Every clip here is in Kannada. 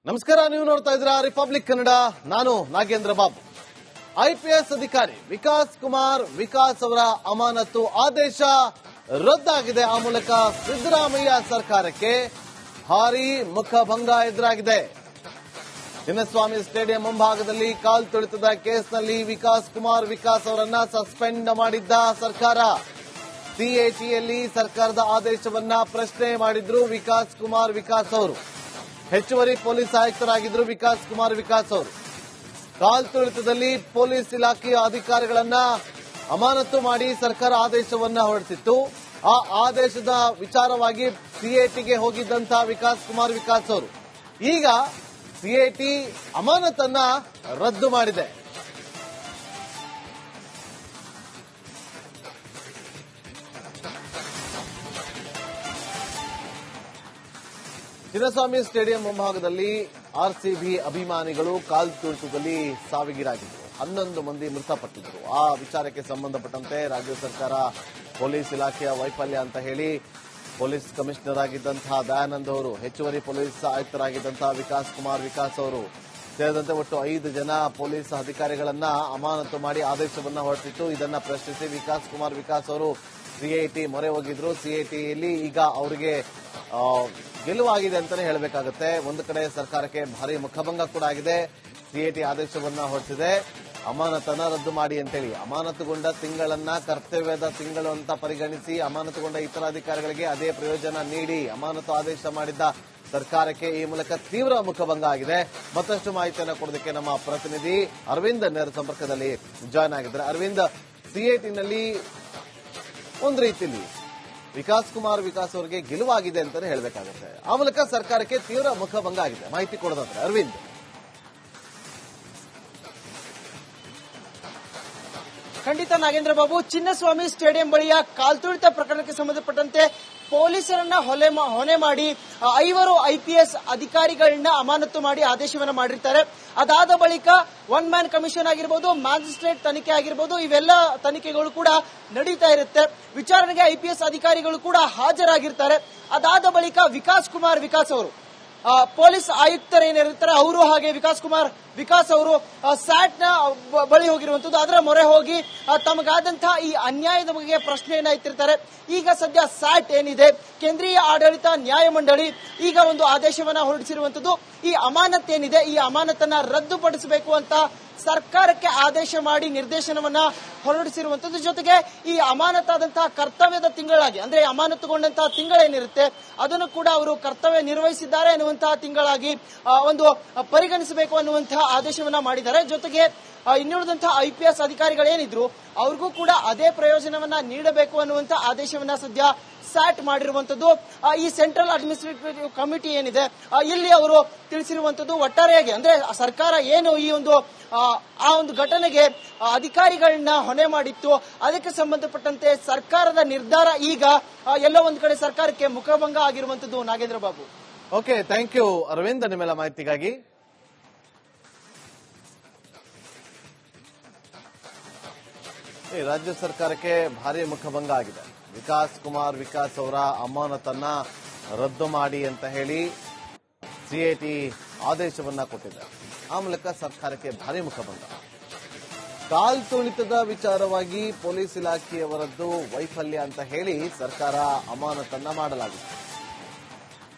ನಮಸ್ಕಾರ. ನೀವು ನೋಡ್ತಾ ಇದ್ದೀರಾ ರಿಪಬ್ಲಿಕ್ ಕನ್ನಡ. ನಾನು ನಾಗೇಂದ್ರ ಬಾಬು. ಐಪಿಎಸ್ ಅಧಿಕಾರಿ ವಿಕಾಸ್ ಕುಮಾರ್ ವಿಕಾಸ್ ಅವರ ಅಮಾನತು ಆದೇಶ ರದ್ದಾಗಿದೆ. ಆ ಮೂಲಕ ಸಿದ್ದರಾಮಯ್ಯ ಸರ್ಕಾರಕ್ಕೆ ಭಾರೀ ಮುಖಭಂಗ ಎದುರಾಗಿದೆ. ಚಿನ್ನಸ್ವಾಮಿ ಸ್ಟೇಡಿಯಂ ಮುಂಭಾಗದಲ್ಲಿ ಕಾಲ್ ತುಳಿತದ ಕೇಸ್ನಲ್ಲಿ ವಿಕಾಸ್ ಕುಮಾರ್ ವಿಕಾಸ್ ಅವರನ್ನ ಸಸ್ಪೆಂಡ್ ಮಾಡಿದ್ದ ಸರ್ಕಾರ. ಸಿಎಟಿಯಲ್ಲಿ ಸರ್ಕಾರದ ಆದೇಶವನ್ನ ಪ್ರಶ್ನೆ ಮಾಡಿದ್ರು ವಿಕಾಸ್ ಕುಮಾರ್ ವಿಕಾಸ್ ಅವರು. ಹೆಚ್ಚುವರಿ ಪೊಲೀಸ್ ಆಯುಕ್ತರಾಗಿದ್ದರು ವಿಕಾಸ್ ಕುಮಾರ್ ವಿಕಾಸ್ ಅವರು. ಕಾಲ್ ತುಳಿತದಲ್ಲಿ ಪೊಲೀಸ್ ಇಲಾಖೆಯ ಅಧಿಕಾರಿಗಳನ್ನ ಅಮಾನತು ಮಾಡಿ ಸರ್ಕಾರ ಆದೇಶವನ್ನ ಹೊರಡಿಸಿತ್ತು. ಆ ಆದೇಶದ ವಿಚಾರವಾಗಿ ಸಿಎಟಿಗೆ ಹೋಗಿದ್ದಂತಹ ವಿಕಾಸ್ ಕುಮಾರ್ ವಿಕಾಸ್ ಅವರು ಈಗ ಸಿಎಟಿ ಅಮಾನತನ್ನ ರದ್ದು ಮಾಡಿದೆ. ಚಿನ್ನಸ್ವಾಮಿ ಸ್ಟೇಡಿಯಂ ಮುಂಭಾಗದಲ್ಲಿ ಆರ್ಸಿಬಿ ಅಭಿಮಾನಿಗಳು ಕಾಲ್ ತುಳಿತದಲ್ಲಿ ಸಾವಿಗೀಡಾಗಿದ್ದರು. 11 ಮಂದಿ ಮೃತಪಟ್ಟಿದ್ದರು. ಆ ವಿಚಾರಕ್ಕೆ ಸಂಬಂಧಪಟ್ಟಂತೆ ರಾಜ್ಯ ಸರ್ಕಾರ ಪೊಲೀಸ್ ಇಲಾಖೆಯ ವೈಫಲ್ಯ ಅಂತ ಹೇಳಿ ಪೊಲೀಸ್ ಕಮಿಷನರ್ ಆಗಿದ್ದಂತಹ ದಯಾನಂದ್ ಅವರು, ಹೆಚ್ಚುವರಿ ಪೊಲೀಸ್ ಆಯುಕ್ತರಾಗಿದ್ದಂತಹ ವಿಕಾಸ್ ಕುಮಾರ್ ವಿಕಾಸ್ ಅವರು ಸೇರಿದಂತೆ ಒಟ್ಟು 5 ಜನ ಪೊಲೀಸ್ ಅಧಿಕಾರಿಗಳನ್ನ ಅಮಾನತು ಮಾಡಿ ಆದೇಶವನ್ನ ಹೊರಡಿಸಿತ್ತು. ಇದನ್ನ ಪ್ರಶ್ನಿಸಿ ವಿಕಾಸ್ ಕುಮಾರ್ ವಿಕಾಸ್ ಅವರು ಸಿಐಟಿ ಮೊರೆ ಹೋಗಿದ್ರು. ಸಿಐಟಿಯಲ್ಲಿ ಈಗ ಅವರಿಗೆ ಗೆಲುವಾಗಿದೆ ಅಂತಾನೆ ಹೇಳಬೇಕಾಗುತ್ತೆ. ಒಂದು ಕಡೆ ಸರ್ಕಾರಕ್ಕೆ ಭಾರಿ ಮುಖಭಂಗ ಕೂಡ ಆಗಿದೆ. ಸಿಐಟಿ ಆದೇಶವನ್ನ ಹೊರಡಿಸಿದೆ, ಅಮಾನತನ್ನ ರದ್ದು ಮಾಡಿ ಅಂತೇಳಿ. ಅಮಾನತುಗೊಂಡ ತಿಂಗಳನ್ನ ಕರ್ತವ್ಯದ ತಿಂಗಳು ಅಂತ ಪರಿಗಣಿಸಿ ಅಮಾನತುಗೊಂಡ ಇತರ ಅಧಿಕಾರಿಗಳಿಗೆ ಅದೇ ಪ್ರಯೋಜನ ನೀಡಿ ಅಮಾನತು ಆದೇಶ ಮಾಡಿದ್ದ ಸರ್ಕಾರಕ್ಕೆ ಈ ಮೂಲಕ ತೀವ್ರ ಮುಖಭಂಗ ಆಗಿದೆ. ಮತ್ತಷ್ಟು ಮಾಹಿತಿಯನ್ನು ಕೊಡೋದಕ್ಕೆ ನಮ್ಮ ಪ್ರತಿನಿಧಿ ಅರವಿಂದ್ ನೇರ ಸಂಪರ್ಕದಲ್ಲಿ ಜಾಯ್ನ್ ಆಗಿದ್ದಾರೆ. ಅರವಿಂದ್, ಸಿಐಟಿನಲ್ಲಿ ಒಂದು ರೀತಿಯಲ್ಲಿ ವಿಕಾಸ್ ಕುಮಾರ್ ವಿಕಾಸ್ ಅವರಿಗೆ ಗೆಲುವಾಗಿದೆ ಅಂತಾನೆ ಹೇಳಬೇಕಾಗುತ್ತೆ. ಆ ಮೂಲಕ ಸರ್ಕಾರಕ್ಕೆ ತೀವ್ರ ಮುಖಭಂಗ ಆಗಿದೆ. ಮಾಹಿತಿ ಕೊಡೋದಾದ್ರೆ ಅರವಿಂದ್. ಖಂಡಿತ ನಾಗೇಂದ್ರ ಬಾಬು, ಚಿನ್ನಸ್ವಾಮಿ ಸ್ಟೇಡಿಯಂ ಬಳಿಯ ಕಾಲ್ತುಳಿತ ಪ್ರಕರಣಕ್ಕೆ ಸಂಬಂಧಪಟ್ಟಂತೆ ಪೊಲೀಸರನ್ನ ಹೊಣೆ ಮಾಡಿ 5 ಐಪಿಎಸ್ ಅಧಿಕಾರಿಗಳನ್ನ ಅಮಾನತು ಮಾಡಿ ಆದೇಶವನ್ನ ಮಾಡಿರ್ತಾರೆ. ಅದಾದ ಬಳಿಕ ಒನ್ ಮ್ಯಾನ್ ಕಮಿಷನ್ ಆಗಿರ್ಬೋದು, ಮ್ಯಾಜಿಸ್ಟ್ರೇಟ್ ತನಿಖೆ ಆಗಿರ್ಬೋದು, ಇವೆಲ್ಲ ತನಿಖೆಗಳು ಕೂಡ ನಡೀತಾ ಇರುತ್ತೆ. ವಿಚಾರಣೆಗೆ ಐಪಿಎಸ್ ಅಧಿಕಾರಿಗಳು ಕೂಡ ಹಾಜರಾಗಿರ್ತಾರೆ. ಅದಾದ ಬಳಿಕ ವಿಕಾಸ್ ಕುಮಾರ್ ವಿಕಾಸ್ ಅವರು ಪೊಲೀಸ್ ಆಯುಕ್ತರೇನಿರ್ತಾರೆ ಅವರು ಹಾಗೆ ವಿಕಾಸ್ ಕುಮಾರ್ ವಿಕಾಸ್ ಅವರು ಸ್ಯಾಟ್ ನ ಬಳಿ ಹೋಗಿರುವಂತದ್ದು. ಅದರ ಮೊರೆ ಹೋಗಿ ತಮಗಾದಂತಹ ಈ ಅನ್ಯಾಯದ ಬಗ್ಗೆ ಪ್ರಶ್ನೆಯನ್ನ ಎತ್ತಿರ್ತಾರೆ. ಈಗ ಸದ್ಯ ಸ್ಯಾಟ್ ಏನಿದೆ, ಕೇಂದ್ರೀಯ ಆಡಳಿತ ನ್ಯಾಯಮಂಡಳಿ, ಈಗ ಒಂದು ಆದೇಶವನ್ನ ಹೊರಡಿಸಿರುವಂತದ್ದು. ಈ ಅಮಾನತ್ ಏನಿದೆ, ಈ ಅಮಾನತನ್ನ ರದ್ದುಪಡಿಸಬೇಕು ಅಂತ ಸರ್ಕಾರಕ್ಕೆ ಆದೇಶ ಮಾಡಿ ನಿರ್ದೇಶನವನ್ನ ಹೊರಡಿಸಿರುವಂತದ್ದು. ಜೊತೆಗೆ ಈ ಅಮಾನತಾದಂತಹ ಕರ್ತವ್ಯದ ತಿಂಗಳಾಗಿ, ಅಂದ್ರೆ ಅಮಾನತುಗೊಂಡಂತಹ ತಿಂಗಳೇನಿರುತ್ತೆ ಅದನ್ನು ಕೂಡ ಅವರು ಕರ್ತವ್ಯ ನಿರ್ವಹಿಸಿದ್ದಾರೆ ಎನ್ನುವಂತಹ ತಿಂಗಳಾಗಿ ಒಂದು ಪರಿಗಣಿಸಬೇಕು ಅನ್ನುವಂತಹ ಆದೇಶವನ್ನ ಮಾಡಿದ್ದಾರೆ. ಜೊತೆಗೆ ಇನ್ನುಳಿದಂತಹ ಐಪಿಎಸ್ ಅಧಿಕಾರಿಗಳೇನಿದ್ರು ಅವ್ರಿಗೂ ಕೂಡ ಅದೇ ಪ್ರಯೋಜನವನ್ನ ನೀಡಬೇಕು ಅನ್ನುವಂತಹ ಆದೇಶವನ್ನ ಸದ್ಯ ಸ್ಯಾಟ್ ಮಾಡಿರುವಂತದ್ದು. ಈ ಸೆಂಟ್ರಲ್ ಅಡ್ಮಿನಿಸ್ಟ್ರೇಟಿವ್ ಕಮಿಟಿ ಏನಿದೆ ಇಲ್ಲಿ ಅವರು ತಿಳಿಸಿರುವಂತದ್ದು, ಒಟ್ಟಾರೆಯಾಗಿ ಅಂದ್ರೆ ಸರ್ಕಾರ ಏನು ಈ ಒಂದು ಆ ಒಂದು ಘಟನೆಗೆ ಅಧಿಕಾರಿಗಳನ್ನ ಹೊಣೆ ಮಾಡಿತ್ತು, ಅದಕ್ಕೆ ಸಂಬಂಧಪಟ್ಟಂತೆ ಸರ್ಕಾರದ ನಿರ್ಧಾರ ಈಗ ಎಲ್ಲೋ ಒಂದು ಕಡೆ ಸರ್ಕಾರಕ್ಕೆ ಮುಖಭಂಗ ಆಗಿರುವಂತದ್ದು. Nagendra Babu. Okay, thank you Arvind ನಿಮ್ಮೆಲ್ಲ ಮಾಹಿತಿಗಾಗಿ. ರಾಜ್ಯ ಸರ್ಕಾರಕ್ಕೆ ಭಾರಿ ಮುಖಭಂಗ ಆಗಿದೆ. ವಿಕಾಸ್ ಕುಮಾರ್ ವಿಕಾಸ್ ಅವರ ಅಮಾನತನ್ನ ರದ್ದು ಮಾಡಿ ಅಂತ ಹೇಳಿ ಸಿಐಟಿ ಆದೇಶವನ್ನ ಕೊಟ್ಟಿದೆ. ಆ ಮೂಲಕ ಸರ್ಕಾರಕ್ಕೆ ಭಾರಿ ಮುಖಭಂಗ. ಕಾಲ್ ತುಳಿತದ ವಿಚಾರವಾಗಿ ಪೊಲೀಸ್ ಇಲಾಖೆಯವರದ್ದು ವೈಫಲ್ಯ ಅಂತ ಹೇಳಿ ಸರ್ಕಾರ ಅಮಾನತನ್ನ ಮಾಡಲಾಗಿದೆ.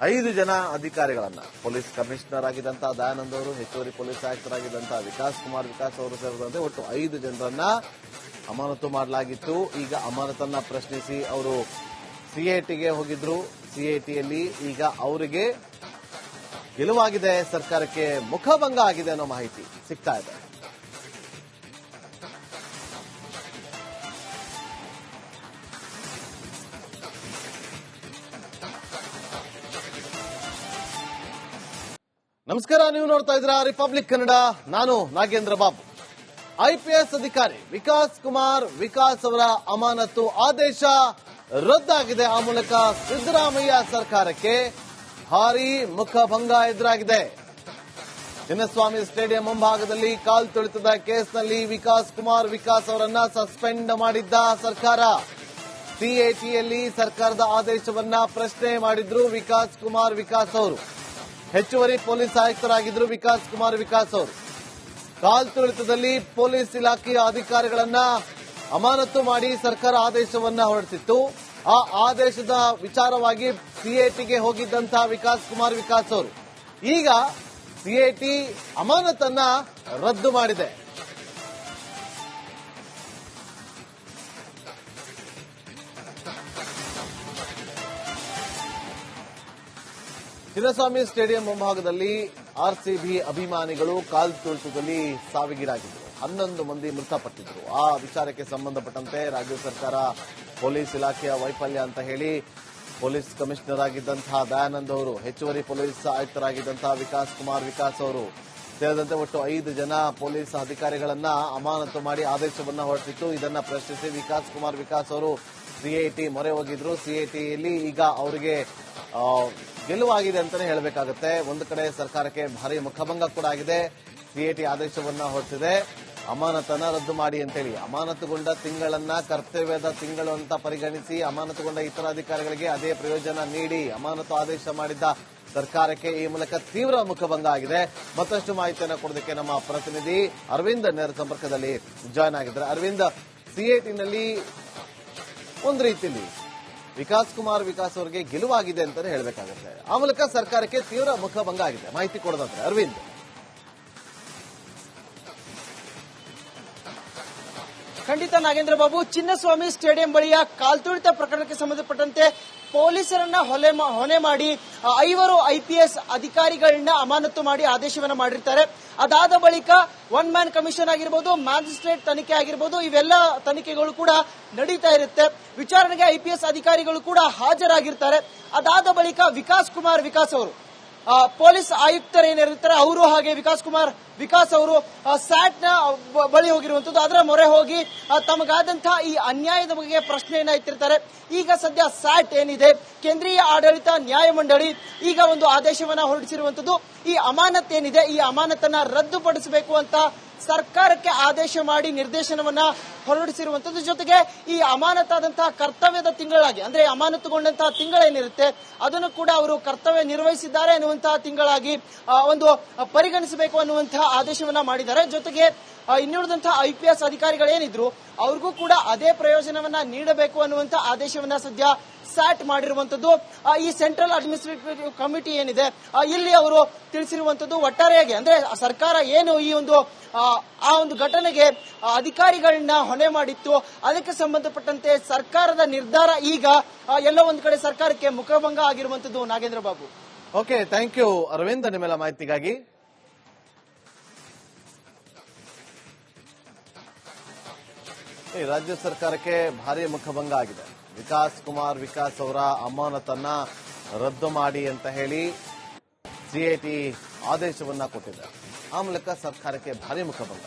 5 ಜನ ಅಧಿಕಾರಿಗಳನ್ನ, ಪೊಲೀಸ್ ಕಮಿಷನರ್ ಆಗಿದ್ದಂತಹ ದಯಾನಂದ್ ಅವರು, ಹೆಚ್ಚುವರಿ ಪೊಲೀಸ್ ಆಯುಕ್ತರಾಗಿದ್ದಂತಹ ವಿಕಾಸ್ ಕುಮಾರ್ ವಿಕಾಸ್ ಅವರು ಸೇರಿದಂತೆ ಒಟ್ಟು 5 ಜನರನ್ನ ಅಮಾನತು ಮಾಡಲಾಗಿತ್ತು. ಈಗ ಅಮಾನತನ್ನ ಪ್ರಶ್ನಿಸಿ ಅವರು ಸಿಐಟಿಗೆ ಹೋಗಿದ್ರು. ಸಿಐಟಿಯಲ್ಲಿ ಈಗ ಅವರಿಗೆ ಗೆಲುವಾಗಿದೆ, ಸರ್ಕಾರಕ್ಕೆ ಮುಖಭಂಗ ಆಗಿದೆ ಅನ್ನೋ ಮಾಹಿತಿ ಸಿಗ್ತಾ ಇದೆ. ನಮಸ್ಕಾರ. ನೀವು ನೋಡ್ತಾ ಇದ್ದೀರಾ ರಿಪಬ್ಲಿಕ್ ಕನ್ನಡ. ನಾನು ನಾಗೇಂದ್ರ ಬಾಬು. ಐಪಿಎಸ್ ಅಧಿಕಾರಿ ವಿಕಾಸ್ ಕುಮಾರ್ ವಿಕಾಸ್ ಅವರ ಅಮಾನತು ಆದೇಶ ರದ್ದಾಗಿದೆ. ಆ ಮೂಲಕ ಸಿದ್ದರಾಮಯ್ಯ ಸರ್ಕಾರಕ್ಕೆ ಭಾರೀ ಮುಖಭಂಗ ಎದುರಾಗಿದೆ. ಚಿನ್ನಸ್ವಾಮಿ ಸ್ಟೇಡಿಯಂ ಮುಂಭಾಗದಲ್ಲಿ ಕಾಲ್ ತುಳಿತದ ಕೇಸ್ನಲ್ಲಿ ವಿಕಾಸ್ ಕುಮಾರ್ ವಿಕಾಸ್ ಅವರನ್ನ ಸಸ್ಪೆಂಡ್ ಮಾಡಿದ್ದ ಸರ್ಕಾರ. ಸಿಎಟಿಯಲ್ಲಿ ಸರ್ಕಾರದ ಆದೇಶವನ್ನ ಪ್ರಶ್ನೆ ಮಾಡಿದ್ರು ವಿಕಾಸ್ ಕುಮಾರ್ ವಿಕಾಸ್ ಅವರು. ಹೆಚ್ಚುವರಿ ಪೊಲೀಸ್ ಆಯುಕ್ತರಾಗಿದ್ದರು ವಿಕಾಸ್ ಕುಮಾರ್ ವಿಕಾಸ್ ಅವರು. ಕಾಲ್ತುಳಿತದಲ್ಲಿ ಪೊಲೀಸ್ ಇಲಾಖೆಯ ಅಧಿಕಾರಿಗಳನ್ನ ಅಮಾನತು ಮಾಡಿ ಸರ್ಕಾರ ಆದೇಶವನ್ನ ಹೊರಡಿಸಿತ್ತು. ಆ ಆದೇಶದ ವಿಚಾರವಾಗಿ ಸಿಐಟಿಗೆ ಹೋಗಿದ್ದಂತಹ ವಿಕಾಸ್ ಕುಮಾರ್ ವಿಕಾಸ್ ಅವರು ಈಗ ಸಿಐಟಿ ಅಮಾನತನ್ನ ರದ್ದು ಮಾಡಿದೆ. ಚಿನ್ನಸ್ವಾಮಿ ಸ್ಟೇಡಿಯಂ ಮುಂಭಾಗದಲ್ಲಿ ಆರ್ಸಿಬಿ ಅಭಿಮಾನಿಗಳು ಕಾಲ್ತುಳಿತದಲ್ಲಿ ಸಾವಿಗೀಡಾಗಿದ್ದರು. 11 ಮಂದಿ ಮೃತಪಟ್ಟಿದ್ದರು. ಆ ವಿಚಾರಕ್ಕೆ ಸಂಬಂಧಪಟ್ಟಂತೆ ರಾಜ್ಯ ಸರ್ಕಾರ ಪೊಲೀಸ್ ಇಲಾಖೆಯ ವೈಫಲ್ಯ ಅಂತ ಹೇಳಿ ಪೊಲೀಸ್ ಕಮಿಷನರ್ ಆಗಿದ್ದಂತಹ ದಯಾನಂದ್ ಅವರು, ಹೆಚ್ಚುವರಿ ಪೊಲೀಸ್ ಆಯುಕ್ತರಾಗಿದ್ದಂತಹ ವಿಕಾಸ್ ಕುಮಾರ್ ವಿಕಾಸ್ ಅವರು ಸೇರಿದಂತೆ ಒಟ್ಟು 5 ಜನ ಪೊಲೀಸ್ ಅಧಿಕಾರಿಗಳನ್ನ ಅಮಾನತು ಮಾಡಿ ಆದೇಶವನ್ನ ಹೊರಡಿಸಿತ್ತು. ಇದನ್ನ ಪ್ರಶ್ನಿಸಿ ವಿಕಾಸ್ ಕುಮಾರ್ ವಿಕಾಸ್ ಅವರು ಸಿಐಟಿ ಮೊರೆ ಹೋಗಿದ್ರು. ಸಿಐಟಿಯಲ್ಲಿ ಈಗ ಅವರಿಗೆ ಗೆಲುವಾಗಿದೆ ಅಂತಾನೆ ಹೇಳಬೇಕಾಗುತ್ತೆ. ಒಂದು ಕಡೆ ಸರ್ಕಾರಕ್ಕೆ ಭಾರಿ ಮುಖಭಂಗ ಕೂಡ ಆಗಿದೆ. ಸಿಐಟಿ ಆದೇಶವನ್ನ ಹೊರಡಿಸಿದೆ, ಅಮಾನತನ್ನ ರದ್ದು ಮಾಡಿ ಅಂತೇಳಿ. ಅಮಾನತುಗೊಂಡ ತಿಂಗಳನ್ನ ಕರ್ತವ್ಯದ ತಿಂಗಳು ಅಂತ ಪರಿಗಣಿಸಿ ಅಮಾನತುಗೊಂಡ ಇತರ ಅಧಿಕಾರಿಗಳಿಗೆ ಅದೇ ಪ್ರಯೋಜನ ನೀಡಿ ಅಮಾನತು ಆದೇಶ ಮಾಡಿದ್ದ ಸರ್ಕಾರಕ್ಕೆ ಈ ಮೂಲಕ ತೀವ್ರ ಮುಖಭಂಗ ಆಗಿದೆ. ಮತ್ತಷ್ಟು ಮಾಹಿತಿಯನ್ನು ಕೊಡೋದಕ್ಕೆ ನಮ್ಮ ಪ್ರತಿನಿಧಿ ಅರವಿಂದ್ ನೇರ ಸಂಪರ್ಕದಲ್ಲಿ ಜಾಯ್ನ್ ಆಗಿದ್ದಾರೆ. ಅರವಿಂದ್, ಸಿಐಟಿನಲ್ಲಿ ಒಂದು ರೀತಿಯಲ್ಲಿ ವಿಕಾಸ್ ಕುಮಾರ್ ವಿಕಾಸ್ ಅವರಿಗೆ ಗೆಲುವಾಗಿದೆ ಅಂತಾನೆ ಹೇಳಬೇಕಾಗುತ್ತೆ. ಆ ಮೂಲಕ ಸರ್ಕಾರಕ್ಕೆ ತೀವ್ರ ಮುಖಭಂಗ ಆಗಿದೆ. ಮಾಹಿತಿ ಕೊಡೋದಾದ್ರೆ ಅರವಿಂದ್. ಖಂಡಿತ ನಾಗೇಂದ್ರ ಬಾಬು, ಚಿನ್ನಸ್ವಾಮಿ ಸ್ಟೇಡಿಯಂ ಬಳಿಯ ಕಾಲ್ತುಳಿತ ಪ್ರಕರಣಕ್ಕೆ ಸಂಬಂಧಪಟ್ಟಂತೆ ಪೊಲೀಸರನ್ನ ಹೊಣೆ ಮಾಡಿ 5 IPS ಅಧಿಕಾರಿಗಳನ್ನ ಅಮಾನತು ಮಾಡಿ ಆದೇಶವನ್ನ ಮಾಡಿರ್ತಾರೆ. ಅದಾದ ಬಳಿಕ 1 ಮ್ಯಾನ್ ಕಮಿಷನ್ ಆಗಿರ್ಬೋದು, ಮ್ಯಾಜಿಸ್ಟ್ರೇಟ್ ತನಿಖೆ ಆಗಿರ್ಬೋದು, ಇವೆಲ್ಲ ತನಿಖೆಗಳು ಕೂಡ ನಡೀತಾ ಇರುತ್ತೆ. ವಿಚಾರಣೆಗೆ IPS ಅಧಿಕಾರಿಗಳು ಕೂಡ ಹಾಜರಾಗಿರ್ತಾರೆ. ಅದಾದ ಬಳಿಕ ವಿಕಾಸ್ ಕುಮಾರ್ ವಿಕಾಸ್ ಅವರು ಪೊಲೀಸ್ ಆಯುಕ್ತರೇನಿರ್ತಾರೆ ಅವರು ಹಾಗೆ ವಿಕಾಸ್ ಕುಮಾರ್ ವಿಕಾಸ್ ಅವರು ಸ್ಯಾಟ್ ನ ಬಳಿ ಹೋಗಿರುವಂತದ್ದು, ಅದರ ಮೊರೆ ಹೋಗಿ ತಮಗಾದಂತಹ ಈ ಅನ್ಯಾಯದ ಬಗ್ಗೆ ಪ್ರಶ್ನೆಯನ್ನ ಎತ್ತಿರ್ತಾರೆ. ಈಗ ಸದ್ಯ ಸ್ಯಾಟ್ ಏನಿದೆ, ಕೇಂದ್ರೀಯ ಆಡಳಿತ ನ್ಯಾಯಮಂಡಳಿ ಈಗ ಒಂದು ಆದೇಶವನ್ನ ಹೊರಡಿಸಿರುವಂತದ್ದು. ಈ ಅಮಾನತ್ ಏನಿದೆ, ಈ ಅಮಾನತನ್ನ ರದ್ದುಪಡಿಸಬೇಕು ಅಂತ ಸರ್ಕಾರಕ್ಕೆ ಆದೇಶ ಮಾಡಿ ನಿರ್ದೇಶನವನ್ನ ಹೊರಡಿಸಿರುವಂತದ್ದು. ಜೊತೆಗೆ ಈ ಅಮಾನತಾದಂತಹ ಕರ್ತವ್ಯದ ತಿಂಗಳಾಗಿ, ಅಂದ್ರೆ ಅಮಾನತುಗೊಂಡಂತಹ ತಿಂಗಳೇನಿರುತ್ತೆ ಅದನ್ನು ಕೂಡ ಅವರು ಕರ್ತವ್ಯ ನಿರ್ವಹಿಸಿದ್ದಾರೆ ಅನ್ನುವಂತಹ ತಿಂಗಳಾಗಿ ಒಂದು ಪರಿಗಣಿಸಬೇಕು ಅನ್ನುವಂತಹ ಆದೇಶವನ್ನ ಮಾಡಿದ್ದಾರೆ. ಜೊತೆಗೆ ಇನ್ನುಳಿದಂತಹ IPS ಅಧಿಕಾರಿಗಳೇನಿದ್ರು ಅವ್ರಿಗೂ ಕೂಡ ಅದೇ ಪ್ರಯೋಜನವನ್ನ ನೀಡಬೇಕು ಅನ್ನುವಂತಹ ಆದೇಶವನ್ನ ಸದ್ಯ ಸ್ಯಾಟ್ ಮಾಡಿರುವಂತದ್ದು. ಈ ಸೆಂಟ್ರಲ್ ಅಡ್ಮಿನಿಸ್ಟ್ರೇಟಿವ್ ಕಮಿಟಿ ಏನಿದೆ ಇಲ್ಲಿ ಅವರು ತಿಳಿಸಿರುವಂತದ್ದು, ಒಟ್ಟಾರೆಯಾಗಿ ಅಂದ್ರೆ ಸರ್ಕಾರ ಏನು ಈ ಒಂದು ಆ ಒಂದು ಘಟನೆಗೆ ಅಧಿಕಾರಿಗಳನ್ನ ಹೊಣೆ ಮಾಡಿತ್ತು, ಅದಕ್ಕೆ ಸಂಬಂಧಪಟ್ಟಂತೆ ಸರ್ಕಾರದ ನಿರ್ಧಾರ ಈಗ ಎಲ್ಲೋ ಒಂದು ಕಡೆ ಸರ್ಕಾರಕ್ಕೆ ಮುಖಭಂಗ ಆಗಿರುವಂತದ್ದು. Nagendra Babu. Okay, thank you Arvind ನಿಮ್ಮೆಲ್ಲ ಮಾಹಿತಿಗಾಗಿ. ರಾಜ್ಯ ಸರ್ಕಾರಕ್ಕೆ ಭಾರಿ ಮುಖಭಂಗ ಆಗಿದೆ. ವಿಕಾಸ್ ಕುಮಾರ್ ವಿಕಾಸ್ ಅವರ ಅಮಾನತನ್ನ ರದ್ದು ಮಾಡಿ ಅಂತ ಹೇಳಿ ಸಿಐಟಿ ಆದೇಶವನ್ನ ಕೊಟ್ಟಿದೆ. ಆ ಮೂಲಕ ಸರ್ಕಾರಕ್ಕೆ ಭಾರಿ ಮುಖಭಂಗ.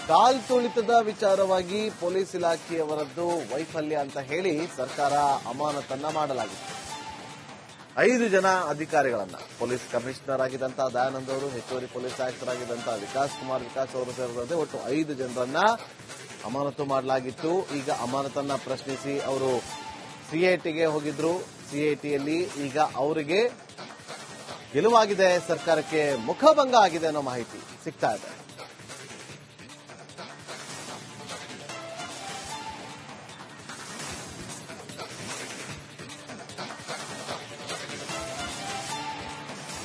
ಕಾಲ್ತುಳಿತದ ವಿಚಾರವಾಗಿ ಪೊಲೀಸ್ ಇಲಾಖೆಯವರದ್ದು ವೈಫಲ್ಯ ಅಂತ ಹೇಳಿ ಸರ್ಕಾರ ಅಮಾನತನ್ನ ಮಾಡಲಾಗಿತ್ತು. 5 ಜನ ಅಧಿಕಾರಿಗಳನ್ನ, ಪೊಲೀಸ್ ಕಮಿಷನರ್ ಆಗಿದ್ದಂತಹ ದಯಾನಂದ್ ಅವರು, ಹೆಚ್ಚುವರಿ ಪೊಲೀಸ್ ಆಯುಕ್ತರಾಗಿದ್ದಂತಹ ವಿಕಾಸ್ ಕುಮಾರ್ ವಿಕಾಸ್ ಅವರು ಸೇರಿದಂತೆ ಒಟ್ಟು 5 ಜನರನ್ನ ಅಮಾನತು ಮಾಡಲಾಗಿತ್ತು. ಈಗ ಅಮಾನತನ್ನ ಪ್ರಶ್ನಿಸಿ ಅವರು ಸಿಐಟಿಗೆ ಹೋಗಿದ್ರು. ಸಿಐಟಿಯಲ್ಲಿ ಈಗ ಅವರಿಗೆ ಗೆಲುವಾಗಿದೆ, ಸರ್ಕಾರಕ್ಕೆ ಮುಖಭಂಗ ಆಗಿದೆ ಅನ್ನೋ ಮಾಹಿತಿ ಸಿಗ್ತಾ ಇದೆ.